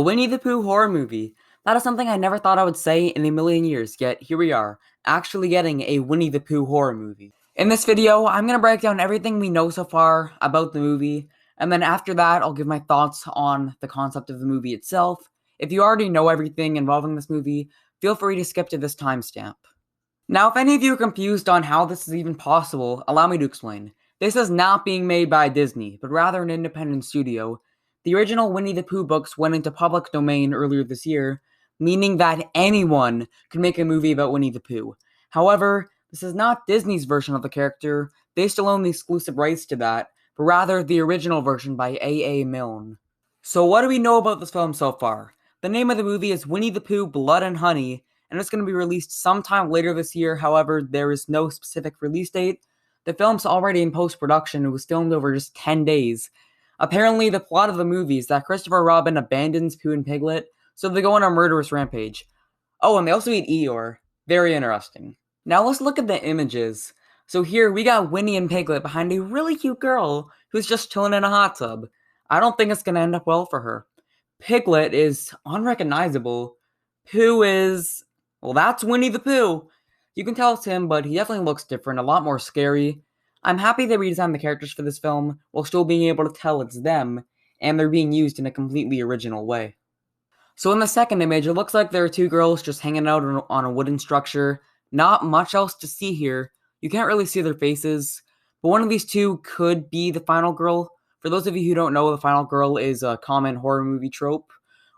Winnie the Pooh horror movie. That is something I never thought I would say in a million years, yet here we are, actually getting a Winnie the Pooh horror movie. In this video, I'm going to break down everything we know so far about the movie, and then after that, I'll give my thoughts on the concept of the movie itself. If you already know everything involving this movie, feel free to skip to this timestamp. Now, if any of you are confused on how this is even possible, allow me to explain. This is not being made by Disney, but rather an independent studio. The original Winnie the Pooh books went into public domain earlier this year, meaning that anyone could make a movie about Winnie the Pooh. However, this is not Disney's version of the character. They still own the exclusive rights to that, but rather the original version by A.A. Milne. So what do we know about this film so far? The name of the movie is Winnie the Pooh, Blood and Honey, and it's going to be released sometime later this year. However, there is no specific release date. The film's already in post-production. It was filmed over just 10 days. Apparently, the plot of the movie is that Christopher Robin abandons Pooh and Piglet, so they go on a murderous rampage. Oh, and they also eat Eeyore. Very interesting. Now let's look at the images. So here, we got Winnie and Piglet behind a really cute girl who's just chilling in a hot tub. I don't think it's going to end up well for her. Piglet is unrecognizable. Pooh is... well, that's Winnie the Pooh. You can tell it's him, but he definitely looks different, a lot more scary. I'm happy they redesigned the characters for this film, while still being able to tell it's them, and they're being used in a completely original way. So in the second image, it looks like there are two girls just hanging out on a wooden structure. Not much else to see here. You can't really see their faces, but one of these two could be the final girl. For those of you who don't know, the final girl is a common horror movie trope,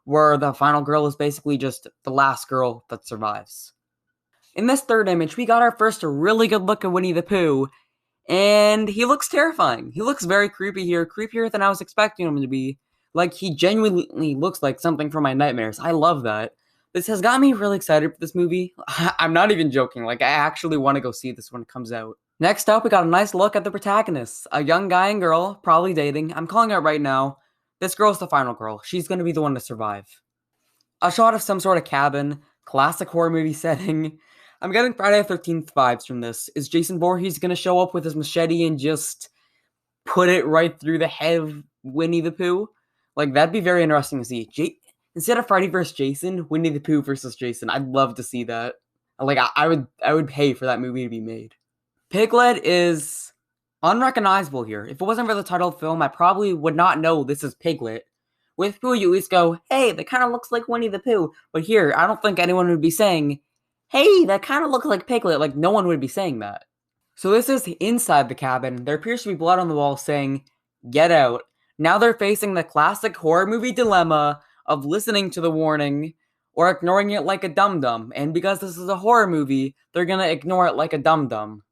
where the final girl is basically just the last girl that survives. In this third image, we got our first really good look at Winnie the Pooh, and he looks terrifying. He looks very creepy here, creepier than I was expecting him to be. Like, he genuinely looks like something from my nightmares. I love that. This has got me really excited for this movie. I'm not even joking, like, I actually want to go see this when it comes out. Next up, we got a nice look at the protagonists. A young guy and girl, probably dating. I'm calling it right now. This girl's the final girl. She's gonna be the one to survive. A shot of some sort of cabin, classic horror movie setting. I'm getting Friday the 13th vibes from this. Is Jason Voorhees gonna show up with his machete and just put it right through the head of Winnie the Pooh? Like, that'd be very interesting to see. Instead of Freddy vs. Jason, Winnie the Pooh versus Jason. I'd love to see that. Like, I would pay for that movie to be made. Piglet is unrecognizable here. If it wasn't for the title of the film, I probably would not know this is Piglet. With Pooh, you at least go, hey, that kind of looks like Winnie the Pooh. But here, I don't think anyone would be saying, hey, that kind of looks like Piglet. Like, no one would be saying that. So this is inside the cabin. There appears to be blood on the wall saying, get out. Now they're facing the classic horror movie dilemma of listening to the warning or ignoring it like a dum-dum. And because this is a horror movie, they're gonna ignore it like a dum-dum.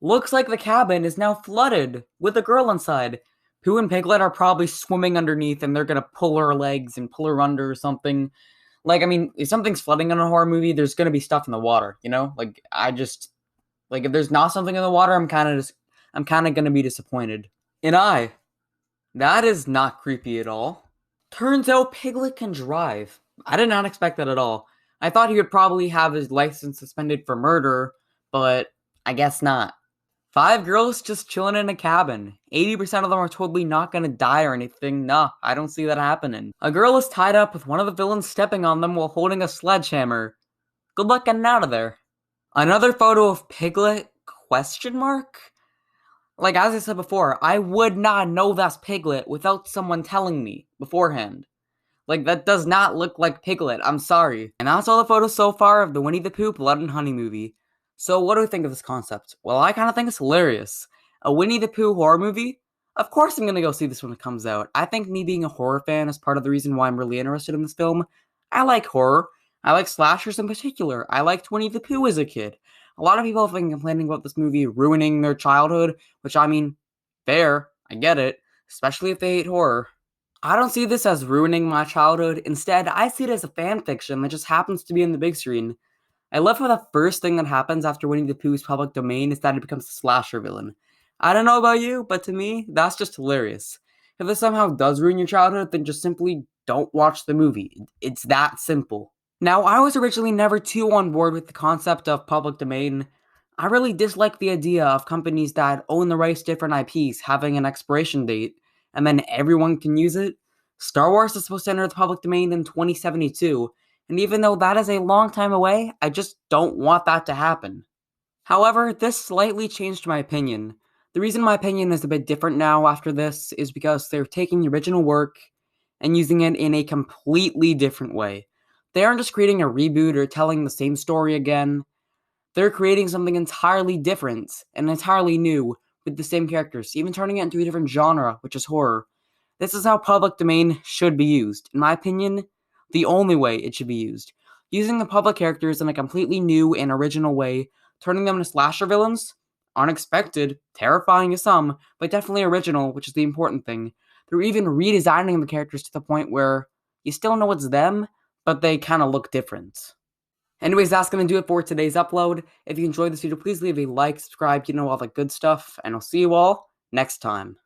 Looks like the cabin is now flooded with a girl inside. Pooh and Piglet are probably swimming underneath and they're gonna pull her legs and pull her under or something. Like, I mean, if something's flooding in a horror movie, there's gonna be stuff in the water, you know? Like, if there's not something in the water, I'm kinda gonna be disappointed. That is not creepy at all. Turns out Piglet can drive. I did not expect that at all. I thought he would probably have his license suspended for murder, but I guess not. 5 girls just chilling in a cabin. 80% of them are totally not gonna die or anything. Nah, I don't see that happening. A girl is tied up with one of the villains stepping on them while holding a sledgehammer. Good luck getting out of there. Another photo of Piglet? Question mark? Like, as I said before, I would not know that's Piglet without someone telling me beforehand. Like, that does not look like Piglet, I'm sorry. And that's all the photos so far of the Winnie the Pooh Blood and Honey movie. So what do we think of this concept? Well, I kind of think it's hilarious. A Winnie the Pooh horror movie? Of course I'm gonna go see this when it comes out. I think me being a horror fan is part of the reason why I'm really interested in this film. I like horror. I like slashers in particular. I liked Winnie the Pooh as a kid. A lot of people have been complaining about this movie ruining their childhood, which, I mean, fair, I get it, especially if they hate horror. I don't see this as ruining my childhood. Instead, I see it as a fan fiction that just happens to be in the big screen. I love how the first thing that happens after Winnie the Pooh's public domain is that he becomes a slasher villain. I don't know about you, but to me, that's just hilarious. If this somehow does ruin your childhood, then just simply don't watch the movie. It's that simple. Now, I was originally never too on board with the concept of public domain. I really dislike the idea of companies that own the rights to different IPs having an expiration date, and then everyone can use it. Star Wars is supposed to enter the public domain in 2072, and even though that is a long time away, I just don't want that to happen. However, this slightly changed my opinion. The reason my opinion is a bit different now after this is because they're taking the original work and using it in a completely different way. They aren't just creating a reboot or telling the same story again. They're creating something entirely different and entirely new with the same characters, even turning it into a different genre, which is horror. This is how public domain should be used. In my opinion, the only way it should be used. Using the public characters in a completely new and original way, turning them into slasher villains, unexpected, terrifying to some, but definitely original, which is the important thing. They're even redesigning the characters to the point where you still know it's them, but they kind of look different. Anyways, that's going to do it for today's upload. If you enjoyed this video, please leave a like, subscribe, all the good stuff, and I'll see you all next time.